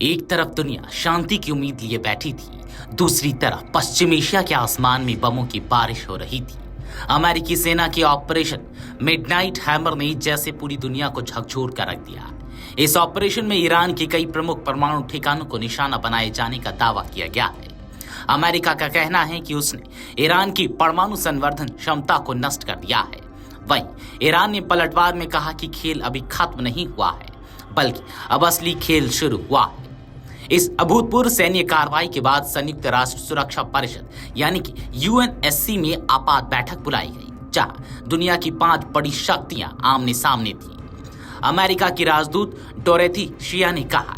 एक तरफ दुनिया शांति की उम्मीद लिए बैठी थी, दूसरी तरफ पश्चिम एशिया के आसमान में बमों की बारिश हो रही थी। अमेरिकी सेना के ऑपरेशन मिडनाइट हैमर ने जैसे पूरी दुनिया को झकझोर कर रख दिया। इस ऑपरेशन में ईरान के कई प्रमुख परमाणु ठिकानों को निशाना बनाए जाने का दावा किया गया है। अमेरिका का कहना है कि उसने ईरान की परमाणु संवर्धन क्षमता को नष्ट कर दिया है। वहीं ईरान ने पलटवार में कहा कि खेल अभी खत्म नहीं हुआ है, बल्कि अब असली खेल शुरू हुआ है। इस अभूतपूर्व सैन्य कार्रवाई के बाद संयुक्त राष्ट्र सुरक्षा परिषद यानी कि यूएनएससी में आपात बैठक बुलाई गई, जहां दुनिया की 5 बड़ी शक्तियां आमने सामने थी। अमेरिका की राजदूत डोरेथी शिया ने कहा,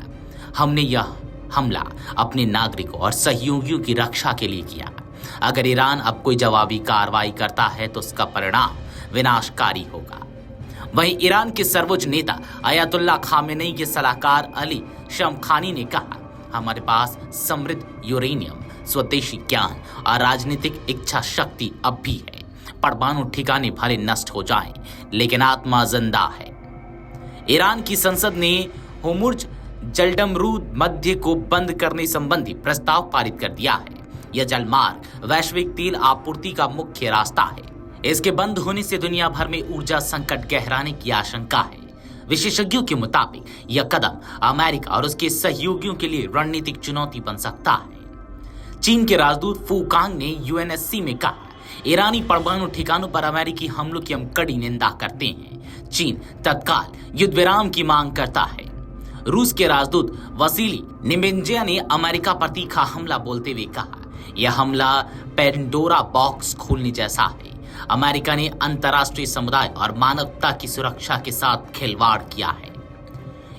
हमने यह हमला अपने नागरिकों और सहयोगियों की रक्षा के लिए किया। अगर ईरान अब कोई जवाबी कार्रवाई करता है तो उसका परिणाम विनाशकारी होगा। वहीं ईरान के सर्वोच्च नेता अयातुल्ला खामेनेई के सलाहकार अली शमखानी ने कहा, हमारे पास समृद्ध यूरेनियम, स्वदेशी ज्ञान और राजनीतिक इच्छा शक्ति अब भी है। परमाणु ठिकाने भले नष्ट हो जाएं, लेकिन आत्मा जिंदा है। ईरान की संसद ने होर्मुज जलडमरूद मध्य को बंद करने संबंधी प्रस्ताव पारित कर दिया है। यह जलमार्ग वैश्विक तेल आपूर्ति का मुख्य रास्ता है। इसके बंद होने से दुनिया भर में ऊर्जा संकट गहराने की आशंका है। विशेषज्ञों के मुताबिक यह कदम अमेरिका और उसके सहयोगियों के लिए रणनीतिक चुनौती बन सकता है। चीन के राजदूत फू कांग ने यूएनएससी में कहा, ईरानी परमाणु ठिकानों पर अमेरिकी हमलों की हम कड़ी निंदा करते हैं। चीन तत्काल युद्ध विराम की मांग करता है। रूस के राजदूत वसीली निमेंजिया ने अमेरिका पर तीखा हमला बोलते हुए कहा, यह हमला पेंडोरा बॉक्स खोलने जैसा है। अमेरिका ने अंतर्राष्ट्रीय समुदाय और मानवता की सुरक्षा के साथ खिलवाड़ किया है।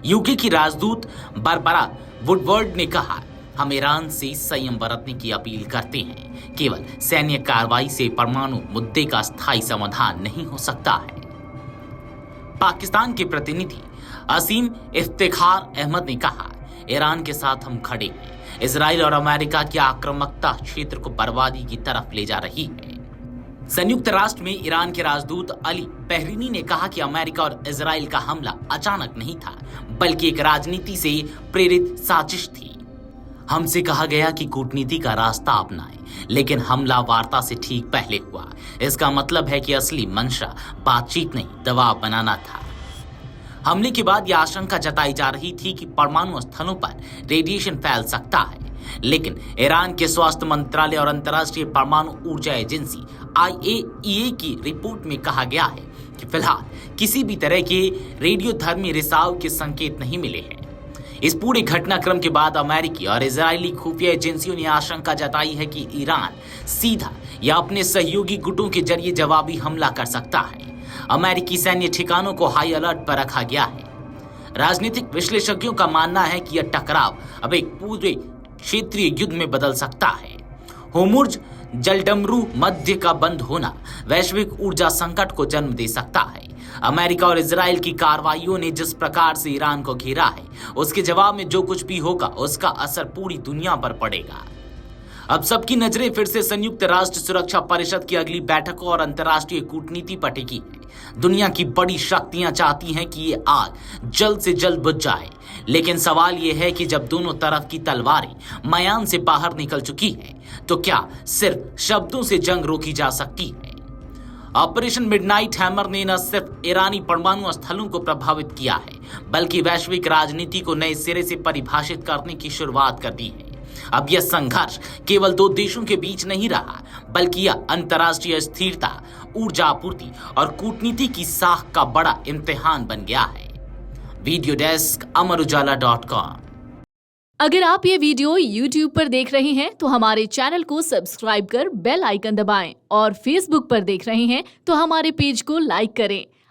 यूके की राजदूत बारबरा वुडवर्ड ने कहा, हम ईरान से संयम बरतने की अपील करते हैं। केवल सैन्य कार्रवाई से परमाणु मुद्दे का स्थायी समाधान नहीं हो सकता है। पाकिस्तान के प्रतिनिधि असीम इफ्तिखार अहमद ने कहा, ईरान के साथ हम खड़े हैं। इजराइल और अमेरिका की आक्रामकता क्षेत्र को बर्बादी की तरफ ले जा रही है। संयुक्त राष्ट्र में ईरान के राजदूत अली बहरीनी ने कहा कि अमेरिका और इजराइल का हमला अचानक नहीं था, बल्कि एक राजनीति से प्रेरित साजिश थी। हमसे कहा गया कि कूटनीति का रास्ता अपनाएं, लेकिन हमला वार्ता से ठीक पहले हुआ। इसका मतलब है कि असली मंशा बातचीत नहीं, दबाव बनाना था। हमले के बाद यह आशंका जताई जा रही थी कि परमाणु स्थलों पर रेडिएशन फैल सकता है, लेकिन ईरान के स्वास्थ्य मंत्रालय और अंतर्राष्ट्रीय परमाणु ऊर्जा एजेंसी IAEA की रिपोर्ट में कहा गया है कि फिलहाल किसी भी तरह के रेडियोधर्मी रिसाव के संकेत नहीं मिले हैं। इस पूरे घटनाक्रम के बाद अमेरिकी और इजरायली खुफिया एजेंसियों ने आशंका जताई है कि ईरान सीधा या अपने सहयोगी गुटों के जरिए जवाबी हमला कर सकता है। अमेरिकी सैन्य ठिकानों को हाई अलर्ट पर रखा गया है। राजनीतिक विश्लेषज्ञों का मानना है कि यह टकराव अब एक पूरे क्षेत्रीय युद्ध में बदल सकता है। होर्मुज जलडमरू मध्य का बंद होना वैश्विक ऊर्जा संकट को जन्म दे सकता है। अमेरिका और इजराइल की कार्रवाइयों ने जिस प्रकार से ईरान को घेरा है, उसके जवाब में जो कुछ भी होगा उसका असर पूरी दुनिया पर पड़ेगा। अब सबकी नजरें फिर से संयुक्त राष्ट्र सुरक्षा परिषद की अगली बैठकों और अंतर्राष्ट्रीय कूटनीति पर टिकी है। दुनिया की बड़ी शक्तियां चाहती हैं कि ये आग जल्द से जल्द बुझ जाए, लेकिन सवाल ये है कि जब दोनों तरफ की तलवारें मैदान से बाहर निकल चुकी हैं, तो क्या सिर्फ शब्दों से जंग रोकी जा सकती है? ऑपरेशन मिडनाइट हैमर ने न सिर्फ ईरानी परमाणु स्थलों को प्रभावित किया है, बल्कि वैश्विक राजनीति को नए सिरे से परिभाषित करने की शुरुआत कर दी है। अब यह संघर्ष केवल 2 देशों के बीच नहीं रहा, बल्कि यह अंतर्राष्ट्रीय स्थिरता, ऊर्जा आपूर्ति और कूटनीति की साख का बड़ा इम्तिहान बन गया है। Video desk amarujala.com। अगर आप ये वीडियो YouTube पर देख रहे हैं तो हमारे चैनल को सब्सक्राइब कर बेल आइकन दबाएं, और Facebook पर देख रहे हैं तो हमारे पेज को लाइक करें।